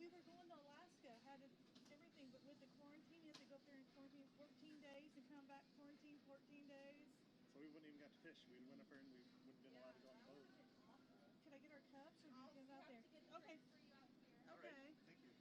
we were going to Alaska, had everything, but with the quarantine, you have to go up there and quarantine 14 days and come back quarantine 14 days. So we wouldn't even got to fish. We went up there and we wouldn't have been allowed to go on the boat. Could I get our cups or do you get out there? Okay. All Okay. right. Thank you.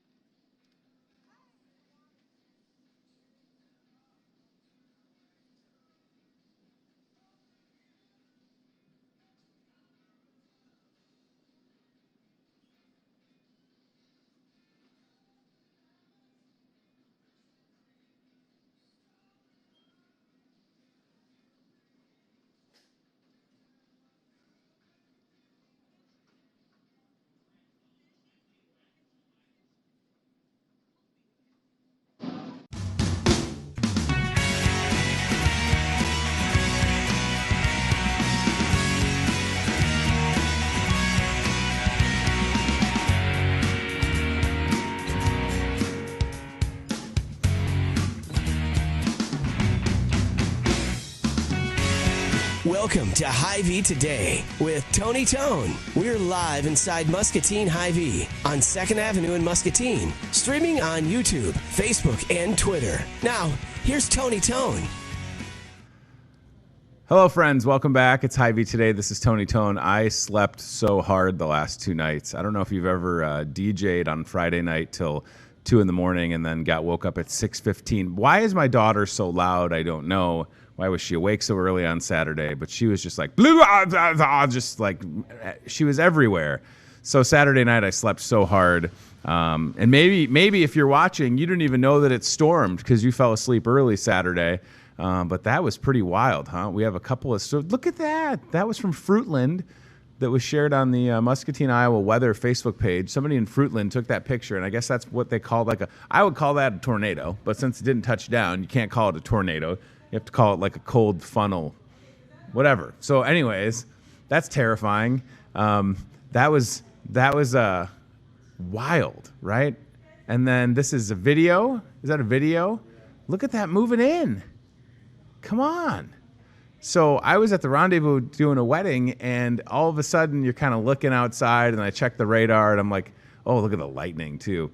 Welcome to Hy-Vee Today with Tony Tone. We're live inside Muscatine Hy-Vee on 2nd Avenue in Muscatine, streaming on YouTube, Facebook, and Twitter. Now, here's Tony Tone. Hello, friends. Welcome back. It's Hy-Vee Today. This is Tony Tone. I slept so hard the last 2 nights. I don't know if you've ever DJ'd on Friday night till 2 in the morning and then woke up at 6:15. Why is my daughter so loud? I don't know. Why was she awake so early on Saturday? But she was just like, just like, she was everywhere. So Saturday night I slept so hard. And maybe if you're watching, you didn't even know that it stormed because you fell asleep early Saturday. But that was pretty wild, huh? We have a couple of, so look at that. That was from Fruitland that was shared on the Muscatine, Iowa weather Facebook page. Somebody in Fruitland took that picture, and I guess that's what they call I would call that a tornado, but since it didn't touch down, you can't call it a tornado. You have to call it like a cold funnel, whatever. So anyways, that's terrifying. That was wild, right? And then this is a video. Is that a video? Look at that moving in. Come on. So I was at the Rendezvous doing a wedding, and all of a sudden you're kind of looking outside, and I check the radar, and I'm like, oh, look at the lightning too.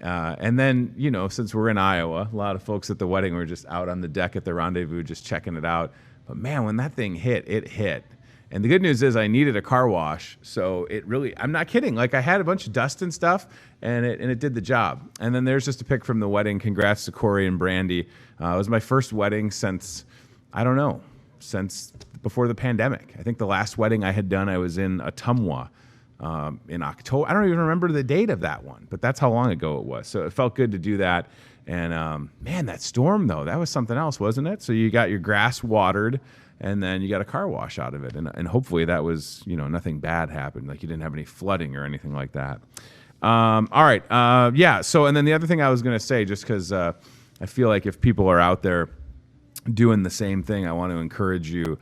And then, you know, since we're in Iowa, a lot of folks at the wedding were just out on the deck at the Rendezvous just checking it out. But man, when that thing hit, it hit. And the good news is I needed a car wash. So it really, I'm not kidding. Like I had a bunch of dust and stuff, and it did the job. And then there's just a pic from the wedding. Congrats to Corey and Brandy. It was my first wedding since, I don't know, since before the pandemic. I think the last wedding I had done, I was in Ottumwa. In October. I don't even remember the date of that one, but that's how long ago it was. So it felt good to do that. And man, that storm though, that was something else, wasn't it? So you got your grass watered, and then you got a car wash out of it. And hopefully that was, you know, nothing bad happened. Like you didn't have any flooding or anything like that. All right. Yeah. So, and then the other thing I was going to say, just because I feel like if people are out there doing the same thing, I want to encourage you.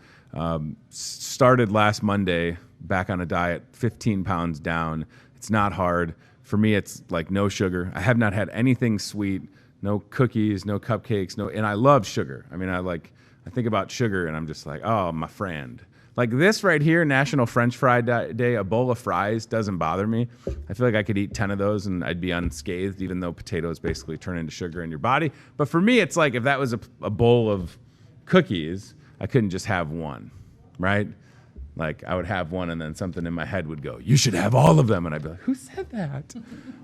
Started last Monday, back on a diet, 15 pounds down. It's not hard. For me, it's like no sugar. I have not had anything sweet, no cookies, no cupcakes, and I love sugar. I mean, I think about sugar and I'm just like, oh, my friend. Like this right here, National French Fry Day, a bowl of fries doesn't bother me. I feel like I could eat 10 of those and I'd be unscathed, even though potatoes basically turn into sugar in your body. But for me, it's like if that was a bowl of cookies, I couldn't just have one, right? Like I would have one and then something in my head would go, you should have all of them. And I'd be like, who said that?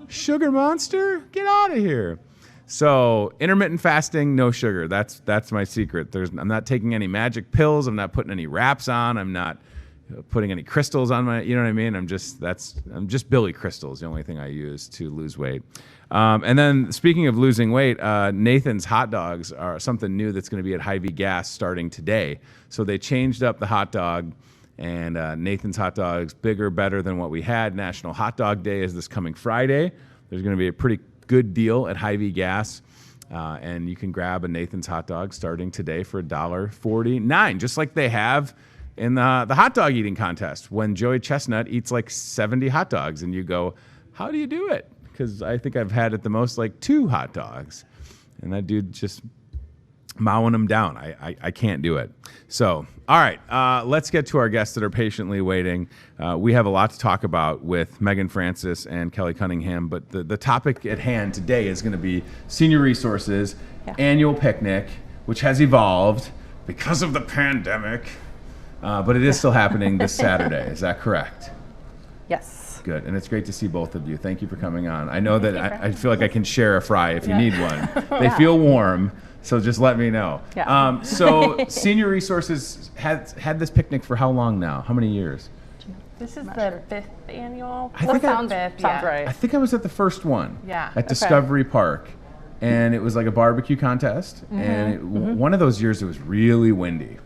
Sugar monster? Get out of here. So intermittent fasting, no sugar. That's my secret. I'm not taking any magic pills. I'm not putting any wraps on. I'm not putting any crystals on my, you know what I mean? I'm just Billy Crystals, the only thing I use to lose weight. And then speaking of losing weight, Nathan's hot dogs are something new that's going to be at Hy-Vee Gas starting today. So they changed up the hot dog. And Nathan's hot dogs, bigger, better than what we had. National Hot Dog Day is this coming Friday. There's going to be a pretty good deal at Hy-Vee Gas. And you can grab a Nathan's hot dog starting today for $1.49, just like they have in the hot dog eating contest when Joey Chestnut eats like 70 hot dogs. And you go, how do you do it? Because I think I've had at the most like 2 hot dogs. And that dude just mowing them down. I can't do it. So, all right, let's get to our guests that are patiently waiting. We have a lot to talk about with Megan Francis and Kelly Cunningham, but the topic at hand today is going to be Senior Resources annual picnic, which has evolved because of the pandemic, but it is still happening this Saturday. Is that correct? Yes. Good, and it's great to see both of you. Thank you for coming on. I know that I feel like I can share a fry if you need one. They feel warm, so just let me know. Yeah. So Senior Resources had this picnic for how long now? How many years? This is the 5th annual. Sounds yeah. right. I think I was at the first one. Yeah. At Discovery Park, and it was like a barbecue contest. And one of those years it was really windy.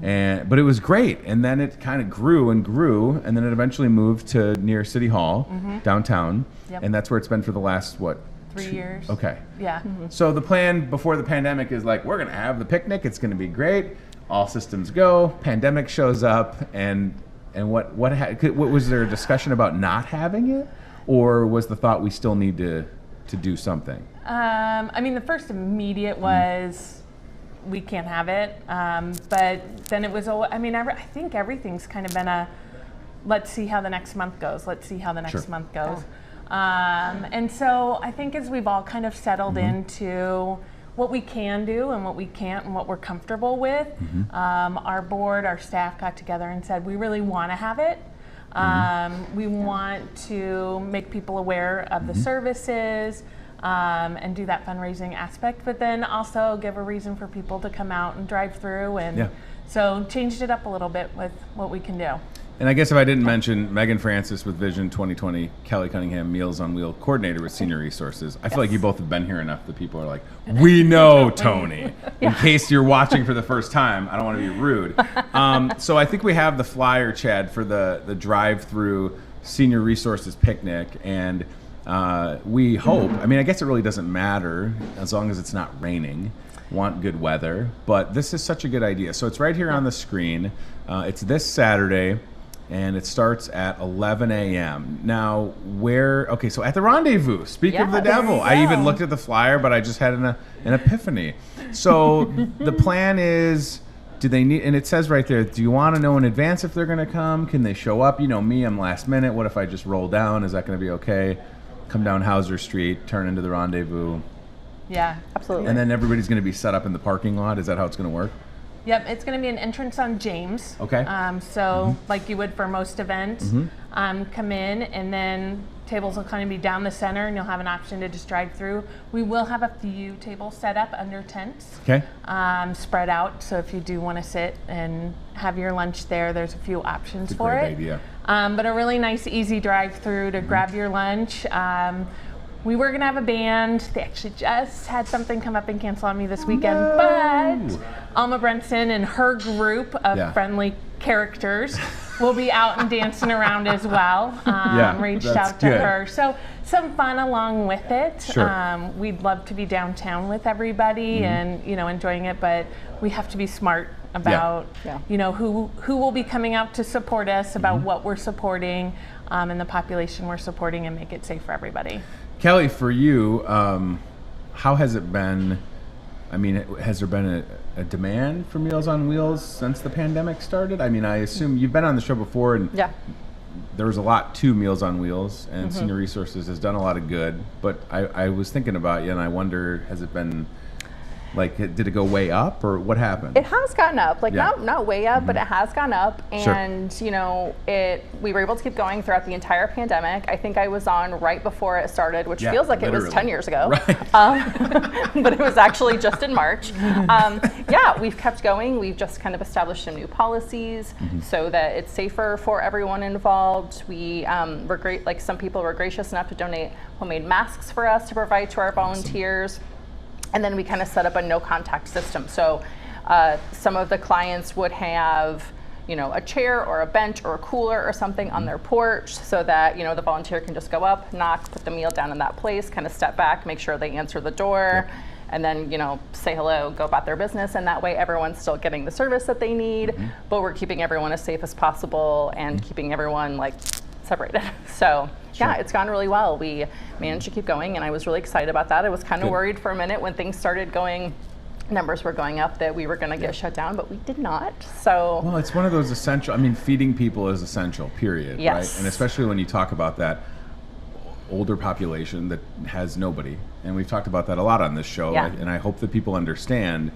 But it was great, and then it kind of grew, and then it eventually moved to near City Hall, downtown, and that's where it's been for the last, 3 years. Okay. Yeah. So the plan before the pandemic is like, we're going to have the picnic, it's going to be great, all systems go, pandemic shows up, and what was there a discussion about not having it, or was the thought we still need to do something? I mean, the first immediate was, we can't have it, but then it was, I think everything's kind of been let's see how the next month goes, month goes. And so I think as we've all kind of settled into what we can do and what we can't and what we're comfortable with, our board, our staff got together and said, we really want to have it. We want to make people aware of the services, and do that fundraising aspect, but then also give a reason for people to come out and drive through, and so changed it up a little bit with what we can do. And I guess if I didn't mention Megan Francis with Vision 2020, Kelly Cunningham, Meals on Wheel coordinator with Senior Resources. I feel like you both have been here enough that people are like, we know Tony. In case you're watching for the first time, I don't want to be rude. So I think we have the flyer, Chad, for the drive-through Senior Resources picnic, and we hope, I guess it really doesn't matter as long as it's not raining. Want good weather, but this is such a good idea. So it's right here on the screen. It's this Saturday, and it starts at 11 a.m. Now, so at the Rendezvous, speak of the devil. I even looked at the flyer, but I just had an epiphany. So the plan is, do they need, and it says right there, do you want to know in advance if they're going to come? Can they show up? You know me, I'm last minute. What if I just roll down? Is that going to be okay? Come down Hauser Street, turn into the Rendezvous. Yeah, absolutely. And then everybody's going to be set up in the parking lot. Is that how it's going to work? Yep, it's going to be an entrance on James. Okay. So like you would for most events, come in, and then tables will kind of be down the center, and you'll have an option to just drive through. We will have a few tables set up under tents. Okay. Spread out, so if you do want to sit and have your lunch there, there's a few options That's a for great it. idea. But a really nice, easy drive-through to grab your lunch. We were gonna have a band. They actually just had something come up and cancel on me this weekend, but Alma Brenson and her group of friendly characters will be out and dancing around as well. Reached out to her. So some fun along with it. Sure. We'd love to be downtown with everybody and enjoying it, but we have to be smart about who will be coming out to support us, about what we're supporting, and the population we're supporting, and make it safe for everybody. Kelly, for you, how has it been? Has there been a demand for Meals on Wheels since the pandemic started? I assume you've been on the show before, and there was a lot to Meals on Wheels, and Senior Resources has done a lot of good. But I was thinking about you, and I wonder, has it been, did it go way up, or what happened? It has gone up, not way up, but it has gone up, and we were able to keep going throughout the entire pandemic. I think I was on right before it started, which feels like it was 10 years ago, but it was actually just in March. We've kept going. We've just kind of established some new policies so that it's safer for everyone involved. We were great. Some people were gracious enough to donate homemade masks for us to provide to our volunteers. And then we kind of set up a no contact system. So some of the clients would have, a chair or a bench or a cooler or something on their porch, so that, the volunteer can just go up, knock, put the meal down in that place, kind of step back, make sure they answer the door, and then, say hello, go about their business. And that way everyone's still getting the service that they need, but we're keeping everyone as safe as possible and keeping everyone separated. So it's gone really well. We managed to keep going, and I was really excited about that. I was kind of worried for a minute when things started going numbers were going up that we were going to get shut down, but we did not. So well, it's one of those essential. I mean, feeding people is essential. Period. Yes. Right. And especially when you talk about that older population that has nobody, and we've talked about that a lot on this show. Yeah. And I hope that people understand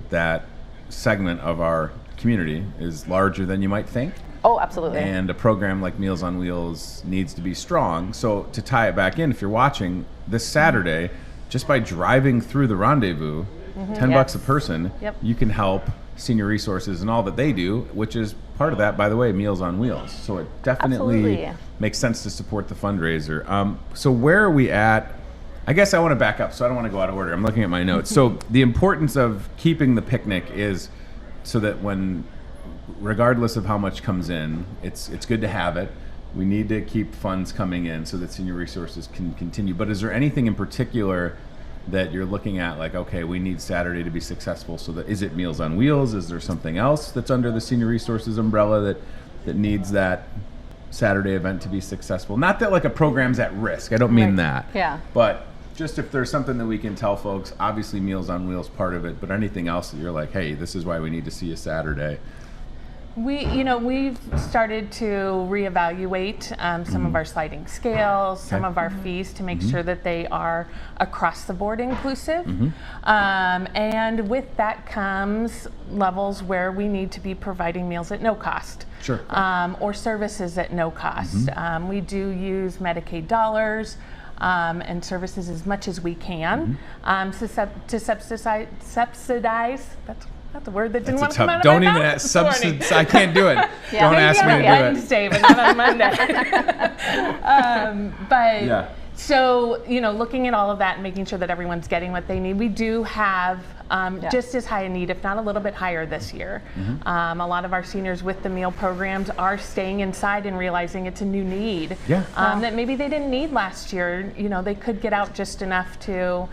that segment of our community is larger than you might think. Oh, absolutely. And a program like Meals on Wheels needs to be strong. So to tie it back in, if you're watching this Saturday, just by driving through the rendezvous, $10 a person, you can help Senior Resources and all that they do, which is part of that, by the way, Meals on Wheels. So it definitely makes sense to support the fundraiser. So where are we at? I guess I want to back up, so I don't want to go out of order. I'm looking at my notes. So the importance of keeping the picnic is so that when, regardless of how much comes in, it's good to have it. We need to keep funds coming in so that Senior Resources can continue. But is there anything in particular that you're looking at, like, okay, we need Saturday to be successful, so that, is it Meals on Wheels? Is there something else that's under the Senior Resources umbrella that needs that Saturday event to be successful? Not that like a program's at risk, I don't mean that. Yeah. But just if there's something that we can tell folks, obviously Meals on Wheels part of it, but anything else that you're like, hey, this is why we need to see a Saturday. We've started to reevaluate some of our sliding scales, some of our fees to make sure that they are across the board inclusive. And with that comes levels where we need to be providing meals at no cost. Sure. Or services at no cost. We do use Medicaid dollars and services as much as we can to subsidize. That's a word that didn't want to come out of Don't my even mouth ask this morning. I can't do it. Don't ask me to do it. Wednesday, but not on Monday. So, looking at all of that and making sure that everyone's getting what they need, we do have just as high a need, if not a little bit higher this year. A lot of our seniors with the meal programs are staying inside and realizing it's a new need that maybe they didn't need last year. They could get out just enough to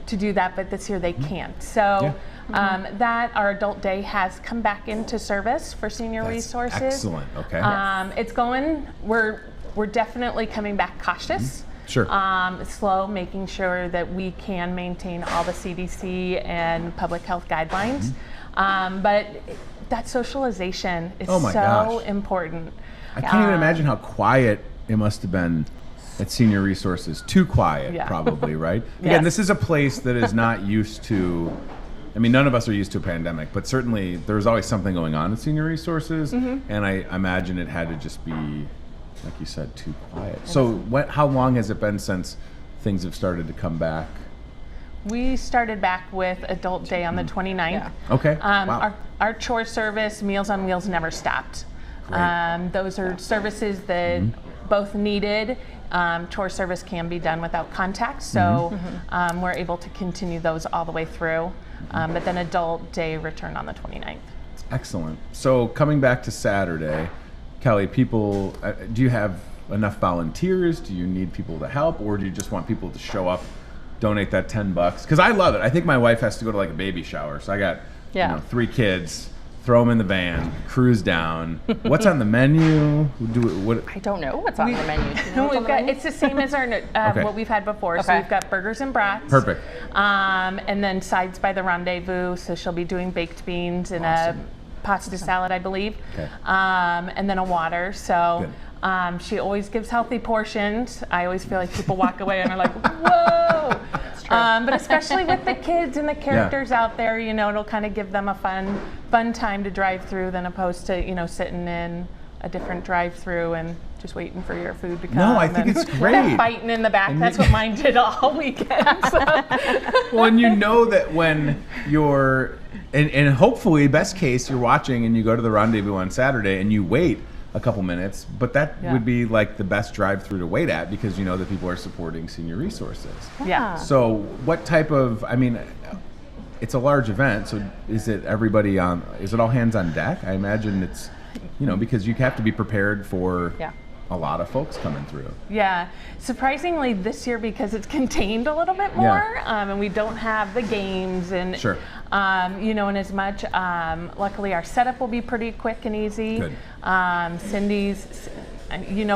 do that, but this year they can't. So that our adult day has come back into service for Senior Resources. Excellent. Okay. It's going. We're definitely coming back cautious. Sure. Slow, making sure that we can maintain all the CDC and public health guidelines. But that socialization is so important. I can't even imagine how quiet it must have been at Senior Resources. Too quiet, probably, right? Again, this is a place that is not used to, I mean, none of us are used to a pandemic, but certainly there's always something going on at Senior Resources, and I imagine it had to just be, like you said, too quiet. So how long has it been since things have started to come back? We started back with Adult Day on the 29th. Okay. Our chore service, Meals on Wheels, never stopped. Those are services that both needed. Chore service can be done without contact, so we're able to continue those all the way through. But then Adult Day returned on the 29th. Excellent. So coming back to Saturday, Kelly, people, do you have enough volunteers? Do you need people to help, or do you just want people to show up, donate that $10? Because I love it. I think my wife has to go to like a baby shower, so I got 3 kids. Throw them in the van, cruise down. What's on the menu? I don't know what's on the menu. Do you know what's on the menu? It's the same as our what we've had before. So we've got burgers and brats. Perfect. And then sides by the rendezvous. So she'll be doing baked beans and a pasta salad, I believe. Okay. And then a water. So she always gives healthy portions. I always feel like people walk away and are like, whoa. But especially with the kids and the characters out there, it'll kind of give them a fun time to drive through than opposed to, sitting in a different drive-through and just waiting for your food to come. No, I think it's great. Biting in the back. That's what mine did all weekend. So. Well, and that when you're, and hopefully, best case, you're watching and you go to the rendezvous on Saturday and you wait a couple minutes, but that would be like the best drive-through to wait at, because you know that people are supporting Senior Resources. Yeah. So what type of, it's a large event, so is it all hands on deck? I imagine it's, because you have to be prepared for a lot of folks coming through. Yeah, surprisingly this year, because it's contained a little bit more, and we don't have the games and and as much. Luckily, our setup will be pretty quick and easy. Good. Cindy's,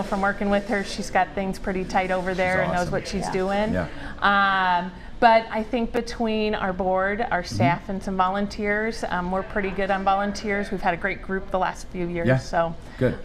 from working with her, she's got things pretty tight over there and knows what she's doing. Yeah. But I think between our board, our staff, and some volunteers, we're pretty good on volunteers. We've had a great group the last few years. Yeah. So good.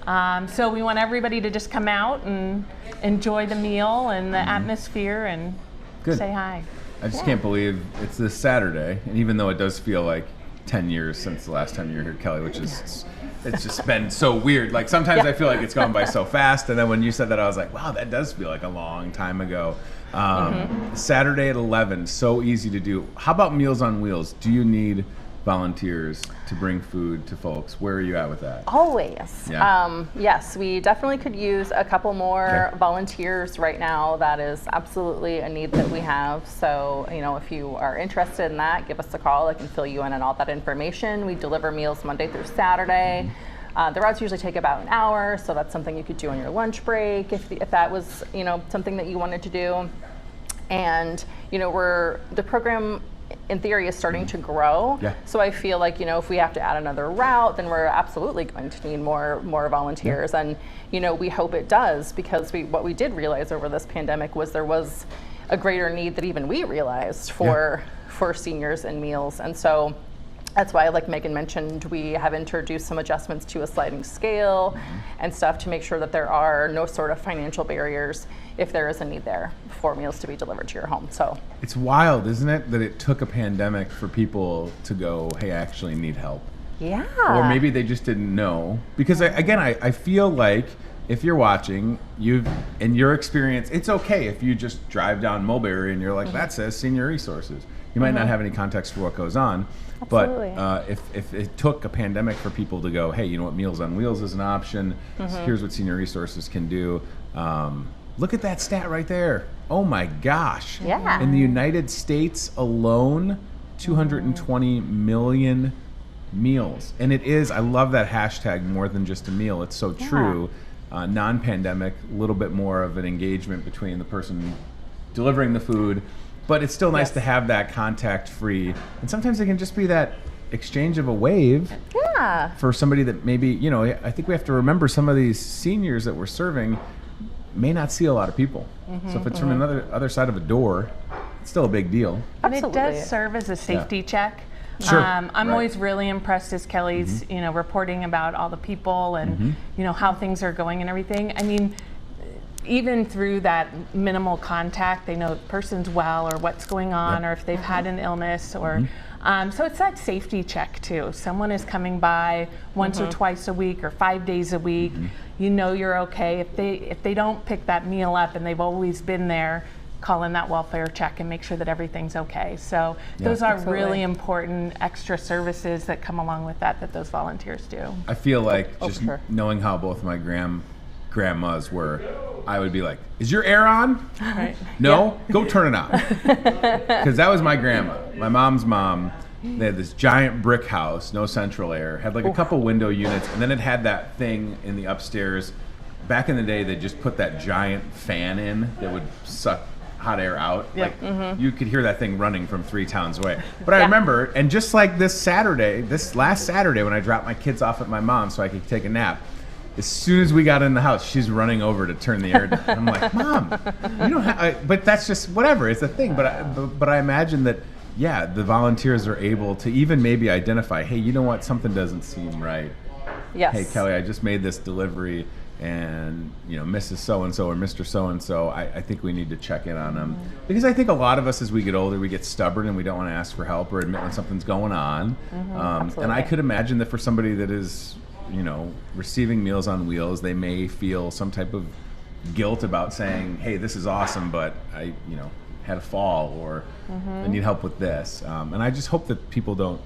So we want everybody to just come out and enjoy the meal and the atmosphere and say hi. I just can't believe it's this Saturday, and even though it does feel like 10 years since the last time you were here, Kelly, which is, it's just been so weird. Like sometimes I feel like it's gone by so fast, and then when you said that, I was like, wow, that does feel like a long time ago. Saturday at 11, so easy to do. How about Meals on Wheels? Do you need volunteers to bring food to folks? Where are you at with that? Always. Yeah. Yes, we definitely could use a couple more volunteers right now. That is absolutely a need that we have. So, you know, if you are interested in that, give us a call. I can fill you in on all that information. We deliver meals Monday through Saturday. The routes usually take about an hour, so that's something you could do on your lunch break if that was, you know, something that you wanted to do. And, you know, the program in theory is starting to grow. Yeah. So I feel like, you know, if we have to add another route, then we're absolutely going to need more volunteers. And, you know, we hope it does, because what we did realize over this pandemic was there was a greater need that even we realized for seniors and meals. And so that's why, like Megan mentioned, we have introduced some adjustments to a sliding scale and stuff to make sure that there are no sort of financial barriers if there is a need there for meals to be delivered to your home. So it's wild, isn't it, that it took a pandemic for people to go, hey, I actually need help. Yeah. Or maybe they just didn't know. Because I feel like if you're watching, in your experience, it's okay if you just drive down Mulberry and you're like, that says senior resources. You might not have any context for what goes on. Absolutely. But if it took a pandemic for people to go, hey, you know what, Meals on Wheels is an option. Here's what senior resources can do. Look at that stat right there. Oh my gosh. Yeah. In the United States alone, 220 million meals. And it is, I love that hashtag, more than just a meal. It's so true. Non-pandemic, a little bit more of an engagement between the person delivering the food. But it's still nice to have that contact-free. And sometimes it can just be that exchange of a wave for somebody that maybe, you know, I think we have to remember some of these seniors that we're serving may not see a lot of people. So if it's from other side of a door, it's still a big deal. And it does serve as a safety check. Sure. I'm always really impressed as Kelly's, you know, reporting about all the people and, you know, how things are going and everything. I mean, even through that minimal contact, they know the person's well or what's going on or if they've had an illness or so it's that safety check too. Someone is coming by once or twice a week or 5 days a week. You know you're okay. If they don't pick that meal up and they've always been there, call in that welfare check and make sure that everything's okay. So those are really important extra services that come along with that those volunteers do. I feel like just knowing how both my grandmas were, I would be like, is your air on? Right. No? Go turn it on. Because that was my grandma. My mom's mom, they had this giant brick house, no central air, had like a couple window units, and then it had that thing in the upstairs. Back in the day, they just put that giant fan in that would suck hot air out. Like you could hear that thing running from 3 towns away. But I remember, and just like this last Saturday when I dropped my kids off at my mom's so I could take a nap, as soon as we got in the house, she's running over to turn the air down. I'm like, Mom, you don't have, but that's just whatever. It's a thing. But I imagine that, the volunteers are able to even maybe identify, hey, you know what, something doesn't seem right. Yes. Hey, Kelly, I just made this delivery, and you know, Mrs. So-and-so or Mr. So-and-so, I think we need to check in on them. Because I think a lot of us, as we get older, we get stubborn and we don't want to ask for help or admit when something's going on. And I could imagine that for somebody that is, you know, receiving Meals on Wheels, they may feel some type of guilt about saying, hey, this is awesome, but I, you know, had a fall or I need help with this. And I just hope that people don't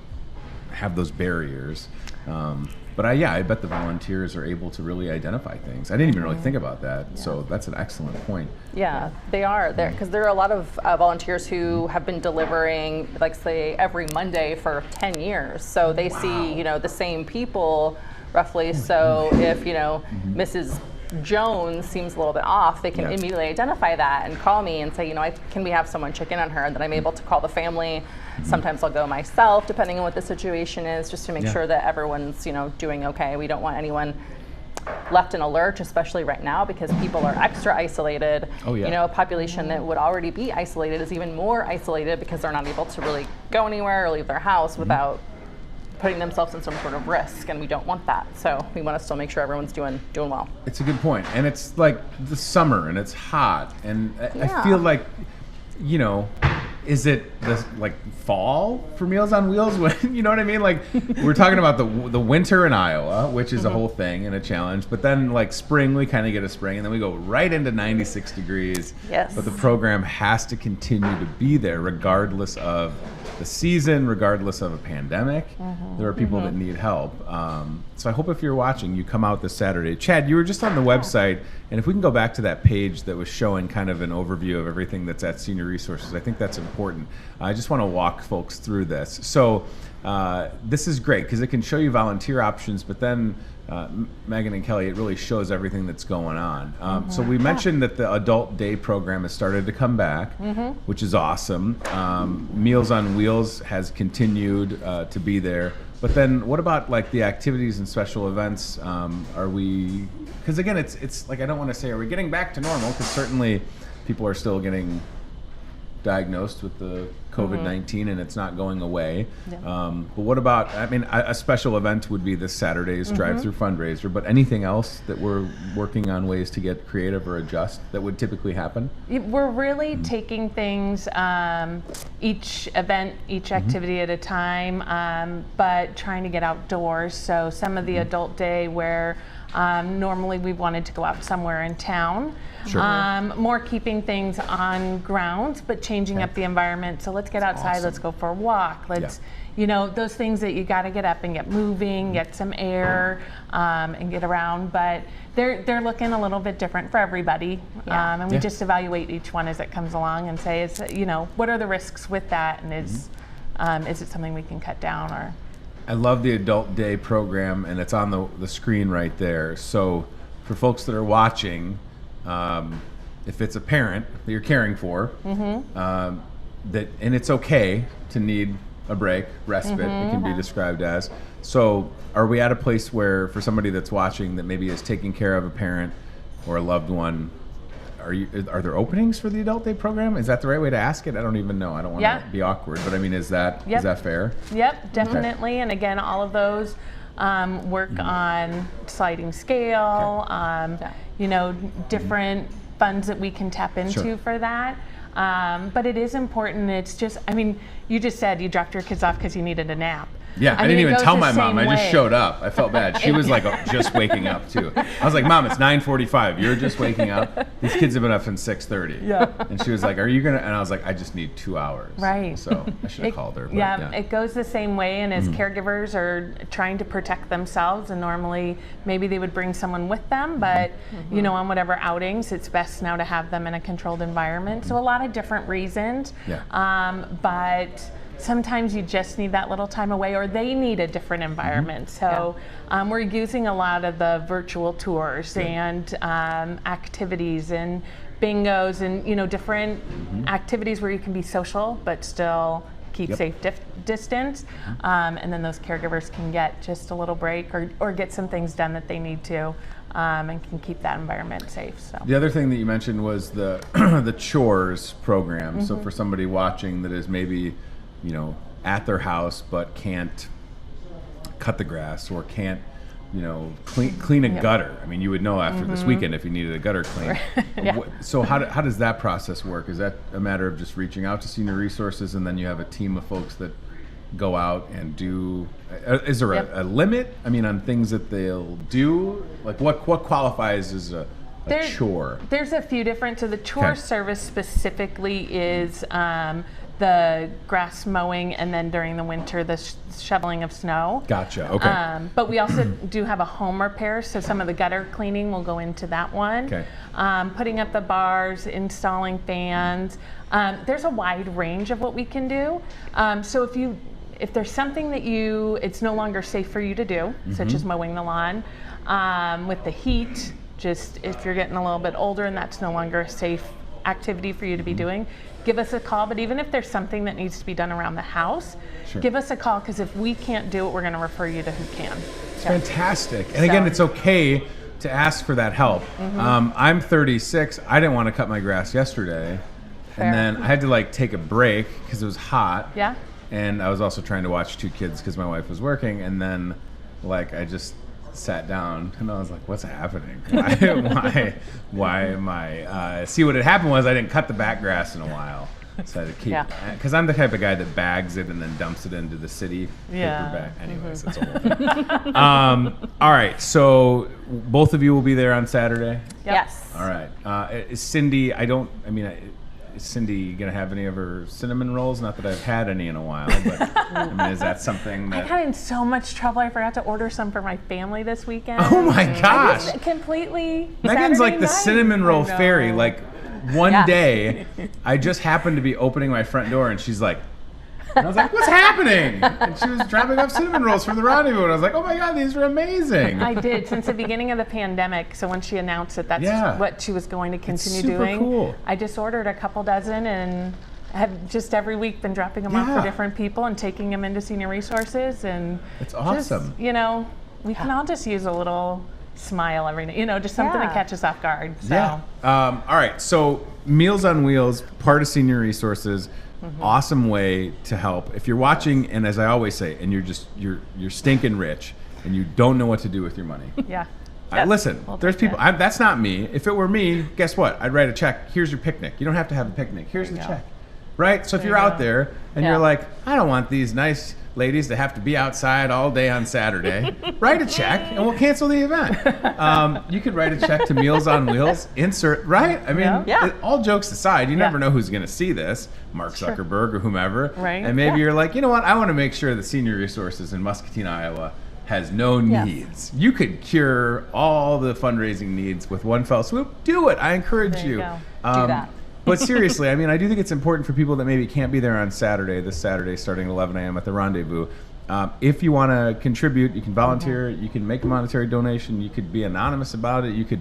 have those barriers. But I bet the volunteers are able to really identify things. I didn't even really think about that. So that's an excellent point. Yeah, they are there because there are a lot of volunteers who have been delivering, like say, every Monday for 10 years. So they see, you know, the same people roughly. So if, you know, Mrs. Jones seems a little bit off, they can immediately identify that and call me and say, you know, can we have someone check in on her? And then I'm able to call the family. Sometimes I'll go myself, depending on what the situation is, just to make sure that everyone's, you know, doing okay. We don't want anyone left in a lurch, especially right now because people are extra isolated. Oh, yeah. You know, a population that would already be isolated is even more isolated because they're not able to really go anywhere or leave their house without putting themselves in some sort of risk, and we don't want that. So we want to still make sure everyone's doing well. It's a good point. And it's like the summer and it's hot, and I feel like, you know, is it the like fall for Meals on Wheels? When, you know what I mean? Like we're talking about the winter in Iowa, which is a whole thing and a challenge. But then like spring, we kind of get a spring, and then we go right into 96 degrees. Yes. But the program has to continue to be there regardless of the season, regardless of a pandemic. There are people that need help. So I hope if you're watching, you come out this Saturday. Chad, you were just on the website, and if we can go back to that page that was showing kind of an overview of everything that's at Senior Resources, I think that's important. I just want to walk folks through this. So this is great because it can show you volunteer options, but then Megan and Kelly, it really shows everything that's going on. So we mentioned that the Adult Day program has started to come back, which is awesome. Meals on Wheels has continued to be there. But then what about like the activities and special events? Are we, because again, it's like, I don't want to say, are we getting back to normal? Because certainly people are still getting diagnosed with the COVID-19 and it's not going away. But what about, I mean, a special event would be this Saturday's drive-through fundraiser, but anything else that we're working on ways to get creative or adjust that would typically happen? We're really taking things each event, each activity at a time, but trying to get outdoors. So some of the Adult Day where normally we wanted to go out somewhere in town. More keeping things on grounds, but changing up the environment. So let's get outside, let's go for a walk. Let's, you know, those things that you got to get up and get moving, get some air, and get around. But they're looking a little bit different for everybody. And we just evaluate each one as it comes along and say, is, you know, what are the risks with that? And is it something we can cut down or? I love the Adult Day program, and it's on the screen right there. So for folks that are watching, if it's a parent that you're caring for, that, and it's okay to need a break, respite, it can be described as. So are we at a place where for somebody that's watching that maybe is taking care of a parent or a loved one, are there openings for the Adult Day program? Is that the right way to ask it? I don't even know. I don't want to be awkward, but I mean, is that fair? Yep, definitely. And again, all of those work on sliding scale, you know, different funds that we can tap into for that. But it is important. It's just, I mean, you just said you dropped your kids off because you needed a nap. Yeah, I didn't even tell my mom. I just showed up. I felt bad. She was like just waking up too. I was like, Mom, it's 9:45. You're just waking up. These kids have been up since 6:30. Yeah. And she was like, Are you gonna? And I was like, I just need 2 hours. Right. So I should have called her. But it goes the same way. And as caregivers are trying to protect themselves, and normally maybe they would bring someone with them, but you know, on whatever outings, it's best now to have them in a controlled environment. So a lot of different reasons. But sometimes you just need that little time away, or they need a different environment. So we're using a lot of the virtual tours and activities and bingos and, you know, different activities where you can be social but still keep safe distance. And then those caregivers can get just a little break or get some things done that they need to. And can keep that environment safe. So the other thing that you mentioned was the the chores program. So for somebody watching that is maybe, you know, at their house but can't cut the grass or can't, you know, clean a gutter. I mean, you would know after this weekend if you needed a gutter clean. So how does that process work? Is that a matter of just reaching out to Senior Resources and then you have a team of folks that go out and do? Is there a limit? I mean, on things that they'll do? Like what qualifies as a chore? There's a few different. So the chore service specifically is the grass mowing, and then during the winter, the shoveling of snow. Gotcha, okay. But we also do have a home repair, so some of the gutter cleaning will go into that one. Okay. Putting up the bars, installing fans. There's a wide range of what we can do. So if there's something that it's no longer safe for you to do, such as mowing the lawn, with the heat, just if you're getting a little bit older and that's no longer a safe activity for you to be doing, give us a call. But even if there's something that needs to be done around the house, give us a call, because if we can't do it, we're going to refer you to who can. It's fantastic. And again, it's okay to ask for that help. I'm 36. I didn't want to cut my grass yesterday. Fair. And then I had to like take a break because it was hot. Yeah. And I was also trying to watch 2 kids because my wife was working. And then like I just sat down and I was like, what's happening? Why am I? See, what had happened was I didn't cut the back grass in a while. So I had to keep, because I'm the type of guy that bags it and then dumps it into the city paper bag. Anyways, that's a whole thing. All right, so both of you will be there on Saturday? Yes. All right. Is Cindy, is Cindy going to have any of her cinnamon rolls? Not that I've had any in a while, but I mean, is that something that... I got in so much trouble. I forgot to order some for my family this weekend. Oh my gosh. I was completely Megan's like the Saturday night. cinnamon roll I know. fairy. Like one day, I just happened to be opening my front door and she's like, and I was like, what's happening? And she was dropping off cinnamon rolls from the rendezvous. And I was like, oh my God, these are amazing. I did since the beginning of the pandemic. So when she announced that that's what she was going to continue super doing, cool. I just ordered a couple dozen and have just every week been dropping them off for different people and taking them into senior resources. And it's awesome. Just, we can all just use a little smile every day, just something to catch us off guard. So. Yeah. All right. So Meals on Wheels, part of senior resources. Awesome way to help. If you're watching, and as I always say, and you're stinking rich, and you don't know what to do with your money. Yeah. Listen, there's people. That's not me. If it were me, guess what? I'd write a check. Here's your picnic. You don't have to have a picnic. Here's the check. Right. So if you're out there and you're like, I don't want these nice ladies to have to be outside all day on Saturday, write a check and we'll cancel the event. You could write a check to Meals on Wheels, insert, right? I mean, all jokes aside, you never know who's going to see this, Mark Zuckerberg or whomever. Right. And maybe you're like, you know what? I want to make sure that Senior Resources in Muscatine, Iowa has no needs. You could cure all the fundraising needs with one fell swoop. Do it. I encourage you. Do that. But seriously, I mean, I do think it's important for people that maybe can't be there on Saturday, this Saturday starting at 11 a.m. at the rendezvous. If you want to contribute, you can volunteer, you can make a monetary donation, you could be anonymous about it,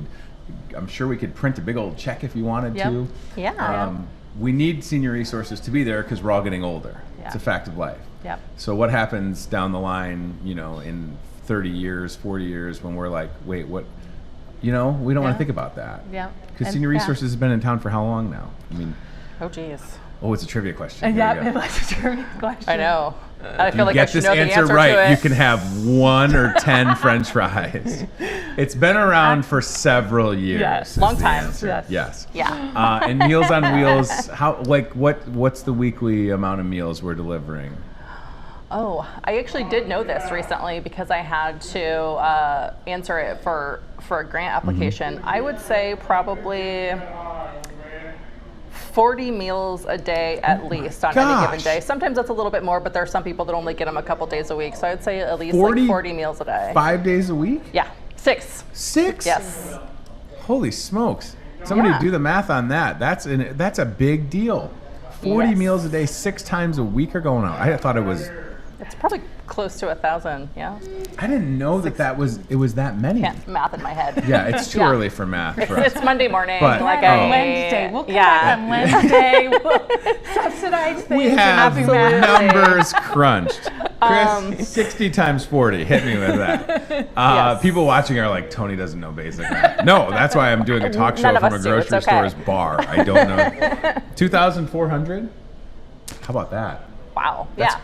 I'm sure we could print a big old check if you wanted to. Yeah. We need Senior Resources to be there because we're all getting older. It's a fact of life. Yep. So what happens down the line, in 30 years, 40 years when we're like, wait, what? We don't want to think about that. Yeah. Because Senior Resources has been in town for how long now? I mean, Oh, geez. oh, it's a trivia question. Yeah, it was a trivia question. I know. I feel like Get I should this know the answer answer right, to it. you can have 1 or 10 French fries. It's been around for several years. Yes. is Long the time. answer. Yes. Yeah. And Meals on Wheels, what's the weekly amount of meals we're delivering? Oh, I actually did know this recently because I had to answer it for a grant application. I would say probably 40 meals a day at least on any given day. Sometimes that's a little bit more, but there are some people that only get them a couple days a week. So I'd say at least 40 meals a day. 5 days a week? Yeah, 6. 6? Yes. Holy smokes. Somebody do the math on that. That's a big deal. 40 meals a day, 6 times a week are going out. I thought it was... It's probably close to 1,000, yeah. I didn't know it was that many. Can't math in my head. Yeah, it's too early for math for us. It's Monday morning. But- On Wednesday. We'll come back on Wednesday. We'll subsidize things. We and have happy math. numbers crunched. Chris, 60 times 40. Hit me with that. People watching are like, Tony doesn't know basic math. No, that's why I'm doing a talk show None of from a us do. It's grocery okay. store's bar. I don't know. 2,400? How about that? Wow. That's Yeah.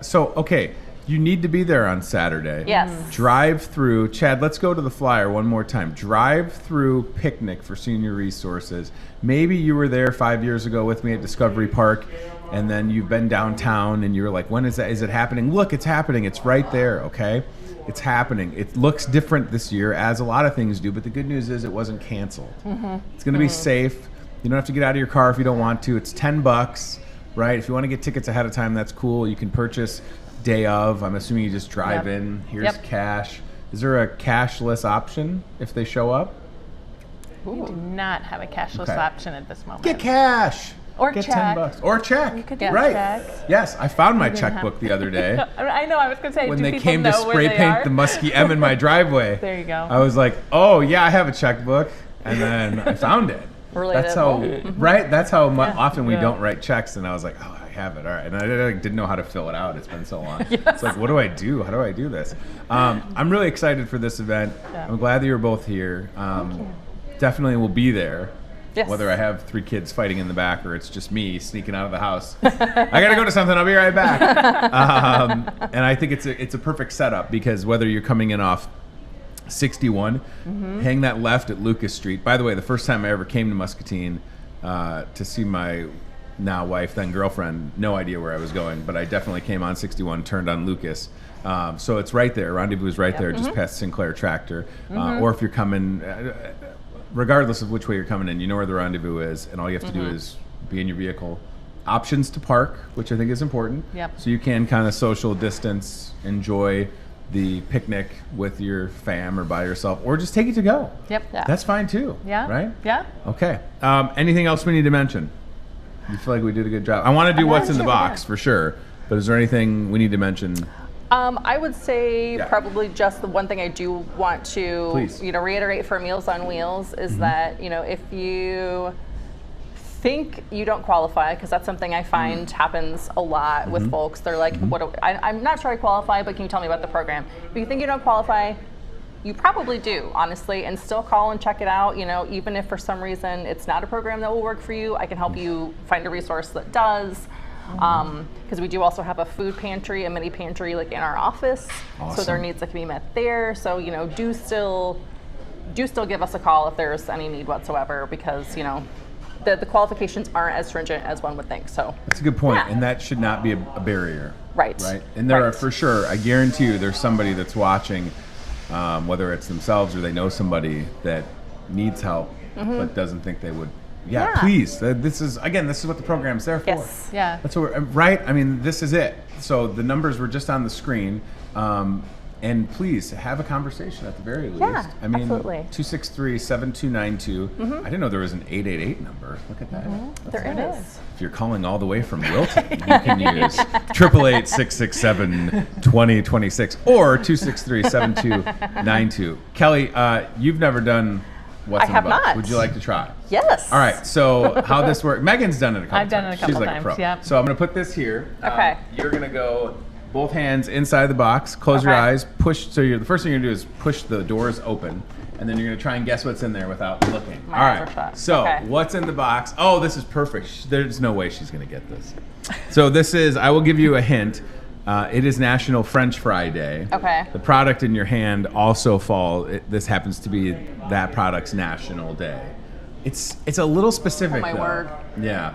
So, okay, you need to be there on Saturday. Yes. Drive through. Chad, let's go to the flyer one more time. Drive through picnic for Senior Resources. Maybe you were there 5 years ago with me at Discovery Park, and then you've been downtown, and you're like, when is that? Is it happening? Look, it's happening. It's right there, okay? It's happening. It looks different this year, as a lot of things do, but the good news is it wasn't canceled. It's going to be safe. You don't have to get out of your car if you don't want to. It's $10. Right? If you want to get tickets ahead of time, that's cool. You can purchase day of. I'm assuming you just drive in. Here's cash. Is there a cashless option if they show up? We do not have a cashless option at this moment. Get cash. Or get check. $10. Or check. You could get right. check. Yes, I found my checkbook the other day. I know, I was going to say, when do they people came to know where spray they paint are? the Muskie M in my driveway. There you go. I was like, oh, yeah, I have a checkbook. And then I found it. Relatable. That's how, right? That's how often we don't write checks. And I was like, oh, have it. All right. And I didn't know how to fill it out. It's been so long. Yes. It's like, what do I do? How do I do this? I'm really excited for this event. Yeah. I'm glad that you're both here. Definitely will be there. Yes. Whether I have 3 kids fighting in the back or it's just me sneaking out of the house. I got to go to something. I'll be right back. And I think it's a perfect setup because whether you're coming in off 61, hang that left at Lucas Street. By the way, the first time I ever came to Muscatine to see my now wife, then girlfriend, no idea where I was going, but I definitely came on 61, turned on Lucas. So it's right there. Rendezvous is right there, just past Sinclair Tractor. Or if you're coming, regardless of which way you're coming in, you know where the Rendezvous is, and all you have to do is be in your vehicle. Options to park, which I think is important. Yep. So you can kind of social distance, enjoy the picnic with your fam or by yourself, or just take it to go. Yep. Yeah. That's fine too. Yeah. Right? Yeah. Okay. Anything else we need to mention? You feel like we did a good job? I want to do what's in the box for sure, but is there anything we need to mention? I would say probably just the one thing I do want to reiterate for Meals on Wheels is that if you think you don't qualify, because that's something I find happens a lot with folks. They're like, I'm not sure I qualify, but can you tell me about the program? If you think you don't qualify, you probably do, honestly, and still call and check it out. Even if for some reason it's not a program that will work for you, I can help you find a resource that does. Because we do also have a food pantry, a mini pantry like in our office. Awesome. So there are needs that can be met there. So, do still give us a call if there's any need whatsoever, because, the qualifications aren't as stringent as one would think. So that's a good point. And that should not be a barrier. Right. Right. And there are, for sure, I guarantee you there's somebody that's watching, whether it's themselves or they know somebody that needs help, but doesn't think they would. Yeah, please. This is what the program's there for. Yes. Yeah. That's what right? I mean, this is it. So the numbers were just on the screen. And please have a conversation at the very least. Yeah, I mean, absolutely. 263-7292. I didn't know there was an 888 number. Look at that. There it is. If you're calling all the way from Wilton, you can use 888-667-2026 or 263-7292. Kelly, you've never done What's in the Box. Not. Would you like to try? Yes. All right. So how this works? Megan's done it a couple times. I've done it a couple times. She's like a pro. Yep. So I'm going to put this here. Okay. You're going to go both hands inside the box. Close your eyes. Push. So the first thing you're going to do is push the doors open, and then you're going to try and guess what's in there without looking. All right. So what's in the box? Oh, this is perfect. There's no way she's going to get this. So this is. I will give you a hint. It is National French Fry Day. Okay. The product in your hand also this happens to be that product's national day. It's a little specific. Oh my word. Yeah.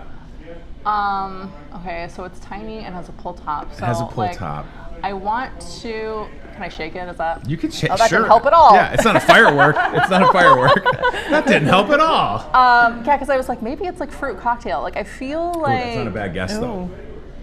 Okay, so it's tiny and has a pull top. So it has a pull top. I want to. Can I shake it? Is that? You can shake. Oh, that didn't help at all. Yeah, it's not a firework. It's not a firework. That didn't help at all. Yeah, because I was like, maybe it's like fruit cocktail. Like I feel like. That's not a bad guess though.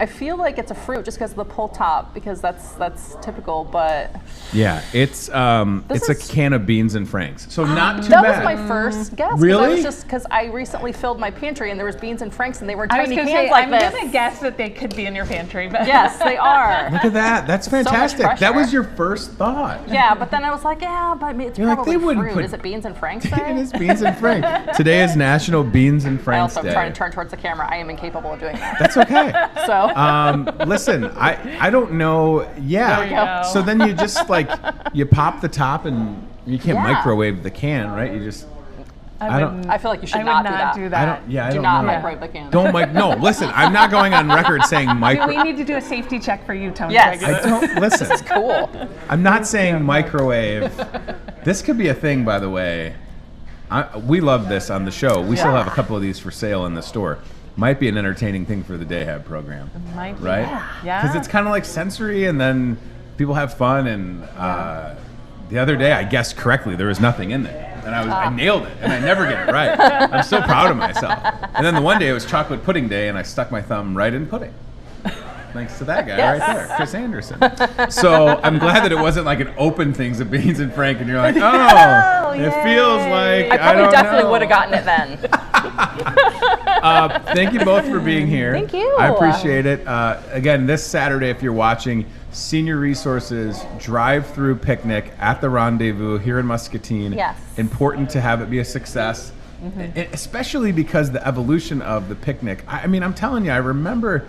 I feel like it's a fruit just because of the pull top, because that's typical, but yeah, it's a can of beans and franks, so not too bad. That was my first guess. Really? I was just because I recently filled my pantry and there was beans and franks and they were tiny cans like this. I'm gonna guess that they could be in your pantry, but yes, they are. Look at that. That's fantastic. So that was your first thought. Yeah, but then I was like, yeah, but it's probably fruit. Is it beans and franks? It is beans and franks. Today is National Beans and Franks Day. I'm trying to turn towards the camera. I am incapable of doing that. That's okay. So. Listen, I don't know. Yeah. There we go. So then you just you pop the top and you can't microwave the can, right? You just. I feel like you should not do that. I don't not know. microwave the can. No, listen, I'm not going on record saying microwave. We need to do a safety check for you, Tony. Yes. I don't, listen. This is cool. I'm not saying microwave. This could be a thing, by the way. We love this on the show. We still have a couple of these for sale in the store. Might be an entertaining thing for the Day Hab program. Might be. Right? Yeah. Because it's kind of like sensory, and then people have fun. And the other day, I guessed correctly. There was nothing in there. And I nailed it, and I never get it right. I'm so proud of myself. And then the one day it was chocolate pudding day, and I stuck my thumb right in pudding. Thanks to that guy right there, Chris Anderson. So I'm glad that it wasn't like an open things of beans and frank, and you're like, it feels like I probably definitely would have gotten it then. Thank you both for being here. Thank you. I appreciate it. Again, this Saturday, if you're watching, Senior Resources drive-through picnic at the Rendezvous here in Muscatine. Yes. Important to have it be a success, especially because the evolution of the picnic. I mean, I'm telling you, I remember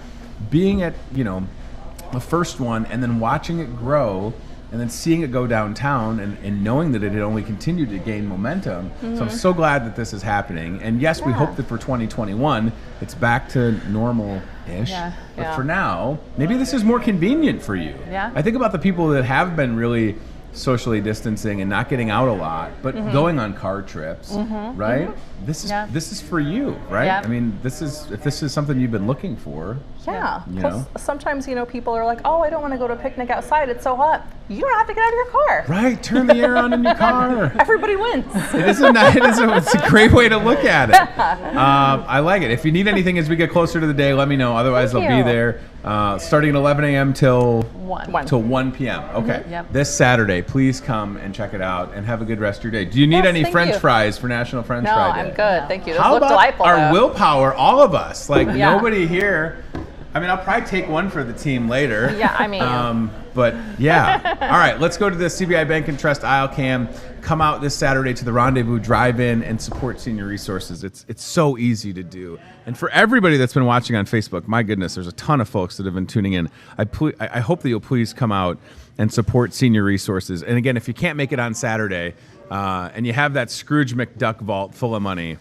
being at, the first one and then watching it grow and then seeing it go downtown and knowing that it had only continued to gain momentum. So I'm so glad that this is happening. And yes, we hope that for 2021, it's back to normal-ish. Yeah. But for now, maybe this is more convenient for you. Yeah. I think about the people that have been really socially distancing and not getting out a lot, but going on car trips, right? This is for you, right? Yeah. I mean, if this is something you've been looking for. Yeah. You Plus, know? Sometimes, people are like, oh, I don't want to go to a picnic outside. It's so hot. You don't have to get out of your car. Right. Turn the air on in your car. Everybody wins. It's a great way to look at it. I like it. If you need anything as we get closer to the day, let me know. Otherwise, Thank I'll you. be there starting at 11 a.m. till 1 p.m. Okay. Yep. This Saturday, please come and check it out and have a good rest of your day. Do you need Yes, any thank French you. fries for National French No, Fry Day? I'm good. Thank you. Those How look about delightful. our though. willpower, all of us? Like, Yeah. nobody here. I mean, I'll probably take one for the team later. Yeah, I mean. But yeah. All right, let's go to the CBI Bank and Trust aisle cam. Come out this Saturday to the Rendezvous, drive in, and support senior resources. It's so easy to do. And for everybody that's been watching on Facebook, my goodness, there's a ton of folks that have been tuning in. I hope that you'll please come out and support senior resources. And again, if you can't make it on Saturday and you have that Scrooge McDuck vault full of money,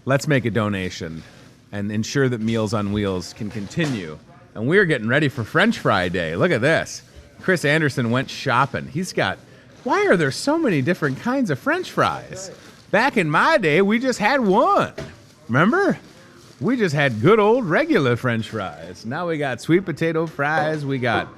let's make a donation and ensure that Meals on Wheels can continue. And we're getting ready for French Fry Day. Look at this. Chris Anderson went shopping. Why are there so many different kinds of French fries? Back in my day, we just had one. Remember? We just had good old regular French fries. Now we got sweet potato fries. We got,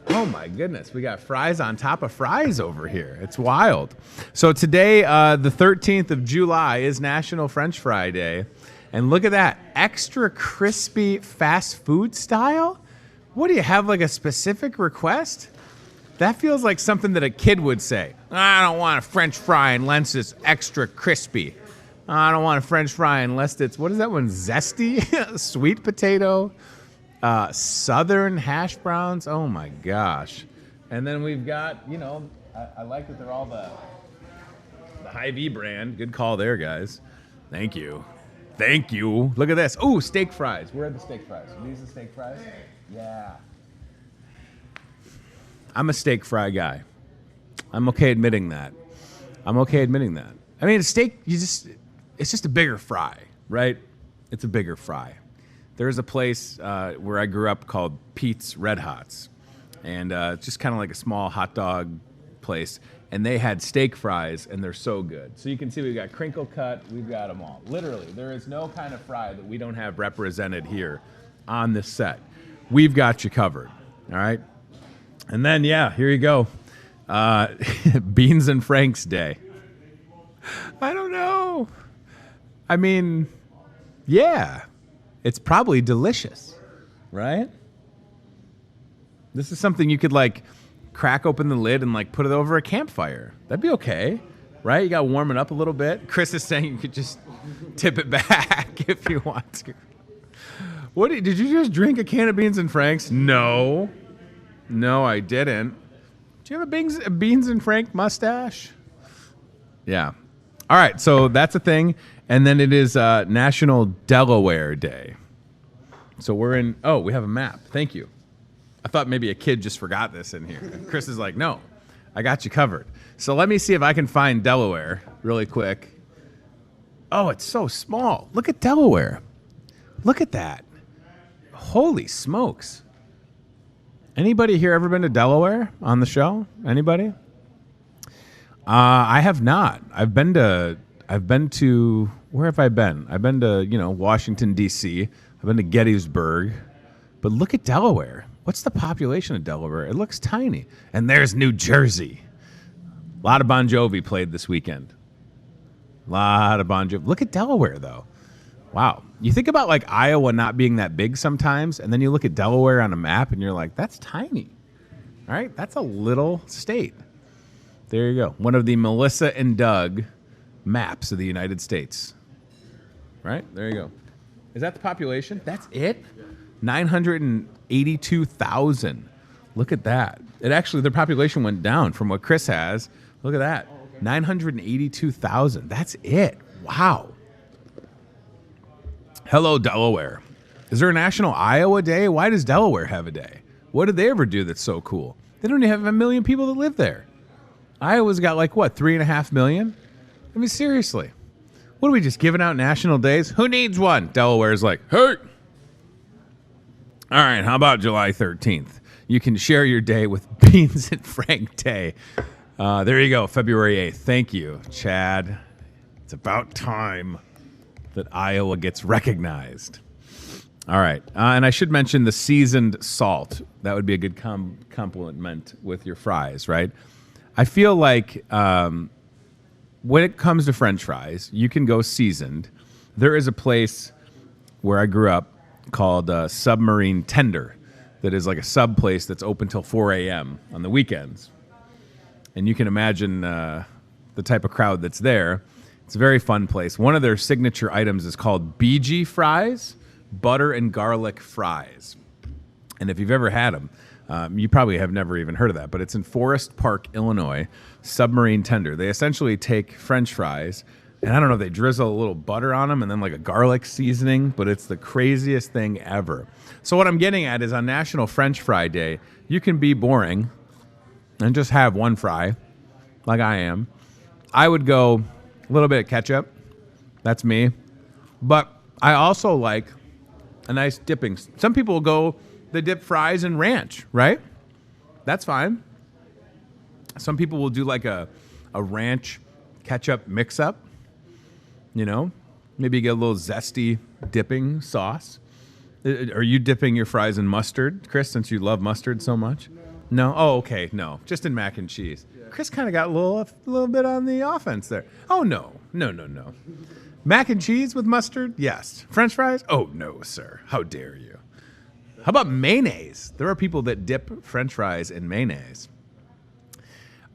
oh my goodness, we got fries on top of fries over here. It's wild. So today, the 13th of July, is National French Fry Day. And look at that, extra crispy fast food style? What do you have, like a specific request? That feels like something that a kid would say. I don't want a French fry unless it's extra crispy. I don't want a French fry unless it's, what is that one, zesty? Sweet potato, southern hash browns. Oh my gosh. And then we've got, I like that they're all the Hy-Vee brand. Good call there, guys. Thank you. Thank you. Look at this. Oh, steak fries. Where are the steak fries? Are these the steak fries? Yeah. I'm a steak fry guy. I'm okay admitting that. I mean, a steak, it's just a bigger fry, right? It's a bigger fry. There's a place where I grew up called Pete's Red Hots. And it's just kind of like a small hot dog place. And they had steak fries, and they're so good. So you can see we've got crinkle cut. We've got them all. Literally, there is no kind of fry that we don't have represented here on this set. We've got you covered, all right? And then, yeah, here you go. Beans and Franks Day. I don't know. I mean, yeah, it's probably delicious, right? This is something you could, like, crack open the lid and like put it over a campfire. That'd be okay, right? You got to warm it up a little bit. Chris is saying you could just tip it back if you want to. Did you just drink a can of Beans and Franks? No, I didn't. Do you have a Beans and Frank mustache? Yeah. All right, so that's a thing. And then it is National Delaware Day. So we have a map. Thank you. I thought maybe a kid just forgot this in here. Chris is like, no, I got you covered. So let me see if I can find Delaware really quick. Oh, it's so small. Look at Delaware. Look at that. Holy smokes. Anybody here ever been to Delaware on the show? Anybody? I have not. I've been to, where have I been? I've been to, Washington, D.C. I've been to Gettysburg. But look at Delaware. What's the population of Delaware? It looks tiny. And there's New Jersey. A lot of Bon Jovi played this weekend. Look at Delaware, though. Wow. You think about, like, Iowa not being that big sometimes, and then you look at Delaware on a map, and you're like, that's tiny. All right? That's a little state. There you go. One of the Melissa and Doug maps of the United States. Right? There you go. Is that the population? That's it? 982,000. Look at that. Their population went down from what Chris has. Look at that. 982,000. That's it. Wow. Hello, Delaware. Is there a National Iowa Day? Why does Delaware have a day? What did they ever do that's so cool? They don't even have 1 million people that live there. Iowa's got like, what, 3.5 million? I mean, seriously. What are we just giving out national days? Who needs one? Delaware's like, hey. All right, how about July 13th? You can share your day with Beans and Frank Day. There you go, February 8th. Thank you, Chad. It's about time that Iowa gets recognized. All right, and I should mention the seasoned salt. That would be a good compliment with your fries, right? I feel like when it comes to French fries, you can go seasoned. There is a place where I grew up called Submarine Tender that is like a sub place that's open till 4 a.m. on the weekends. And you can imagine the type of crowd that's there. It's a very fun place. One of their signature items is called BG fries, butter and garlic fries. And if you've ever had them, you probably have never even heard of that, but it's in Forest Park, Illinois, Submarine Tender. They essentially take French fries, and I don't know, they drizzle a little butter on them and then like a garlic seasoning, but it's the craziest thing ever. So what I'm getting at is on National French Fry Day, you can be boring and just have one fry, like I am. I would go a little bit of ketchup. That's me. But I also like a nice dipping. Some people will go, they dip fries in ranch, right? That's fine. Some people will do like a ranch ketchup mix-up, you know? Maybe get a little zesty dipping sauce. Are you dipping your fries in mustard, Chris, since you love mustard so much? No? Oh, okay, no. Just in mac and cheese. Yeah. Chris kind of got a little bit on the offense there. Oh, no. No. Mac and cheese with mustard? Yes. French fries? Oh, no, sir. How dare you? How about mayonnaise? There are people that dip French fries in mayonnaise.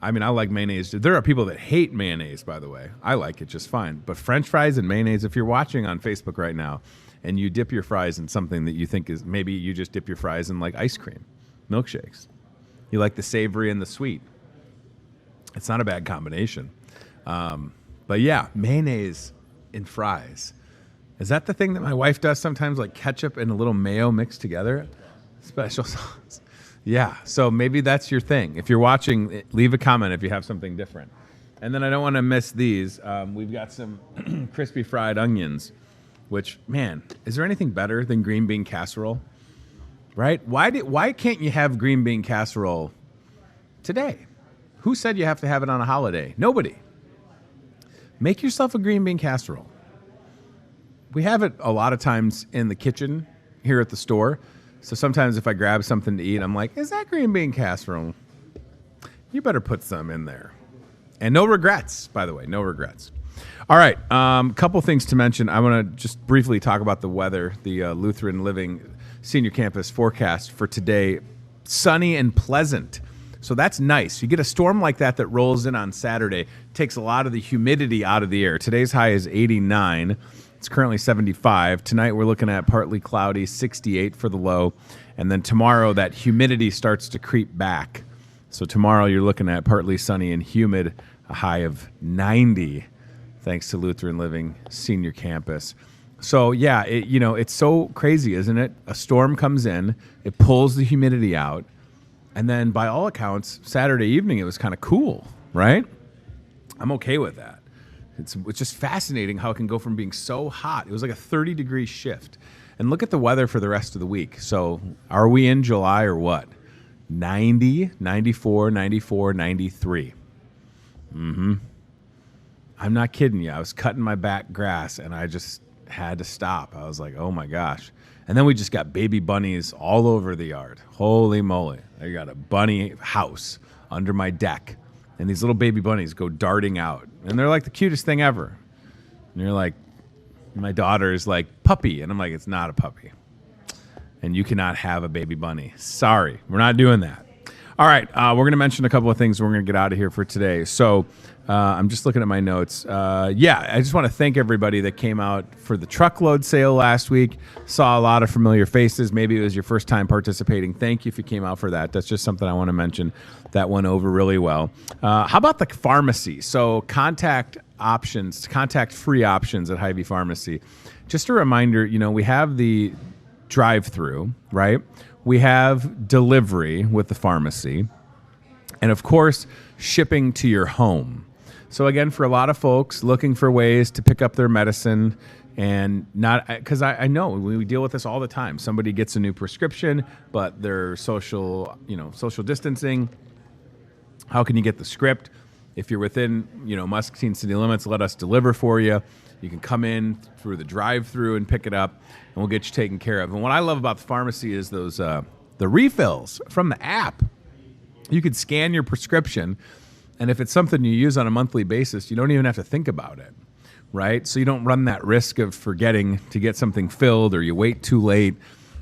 I mean, I like mayonnaise. There are people that hate mayonnaise, by the way. I like it just fine. But French fries and mayonnaise, if you're watching on Facebook right now and you dip your fries in something that you think is, maybe you just dip your fries in like ice cream, milkshakes. You like the savory and the sweet. It's not a bad combination. But yeah, mayonnaise in fries. Is that the thing that my wife does sometimes, like ketchup and a little mayo mixed together? Special sauce. Yeah, so maybe that's your thing. If you're watching, leave a comment if you have something different. And then I don't want to miss these. We've got some crispy fried onions, which, man, is there anything better than green bean casserole? Right? Why can't you have green bean casserole today? Who said you have to have it on a holiday? Nobody. Make yourself a green bean casserole. We have it a lot of times in the kitchen here at the store. So sometimes if I grab something to eat, I'm like, is that green bean casserole? You better put some in there. And no regrets, by the way, no regrets. All right, couple things to mention. I want to just briefly talk about the weather, the Lutheran Living Senior Campus forecast for today. Sunny and pleasant. So that's nice. You get a storm like that rolls in on Saturday, takes a lot of the humidity out of the air. Today's high is 89. It's currently 75. Tonight we're looking at partly cloudy, 68 for the low. And then tomorrow that humidity starts to creep back. So tomorrow you're looking at partly sunny and humid, a high of 90, thanks to Lutheran Living Senior Campus. So yeah, it's so crazy, isn't it? A storm comes in, it pulls the humidity out, and then by all accounts, Saturday evening it was kind of cool, right? I'm okay with that. It's just fascinating how it can go from being so hot. It was like a 30-degree shift. And look at the weather for the rest of the week. So are we in July or what? 90, 94, 94, 93. I'm not kidding you. I was cutting my back grass, and I just had to stop. I was like, oh, my gosh. And then we just got baby bunnies all over the yard. Holy moly. I got a bunny house under my deck. And these little baby bunnies go darting out. And they're like the cutest thing ever. And you're like, my daughter is like, puppy. And I'm like, it's not a puppy. And you cannot have a baby bunny. Sorry, we're not doing that. All right, we're going to mention a couple of things. We're going to get out of here for today. So I'm just looking at my notes. I just want to thank everybody that came out for the truckload sale last week. Saw a lot of familiar faces. Maybe it was your first time participating. Thank you if you came out for that. That's just something I want to mention. That went over really well. How about the pharmacy? So contact-free options at Hy-Vee Pharmacy. Just a reminder, we have the drive-through, right? We have delivery with the pharmacy. And of course, shipping to your home. So again, for a lot of folks looking for ways to pick up their medicine and not, because I know we deal with this all the time. Somebody gets a new prescription, but they're social distancing. How can you get the script? If you're within, Muscatine city limits, let us deliver for you. You can come in through the drive-through and pick it up, and we'll get you taken care of. And what I love about the pharmacy is those the refills from the app. You could scan your prescription, and if it's something you use on a monthly basis, you don't even have to think about it, right? So you don't run that risk of forgetting to get something filled or you wait too late.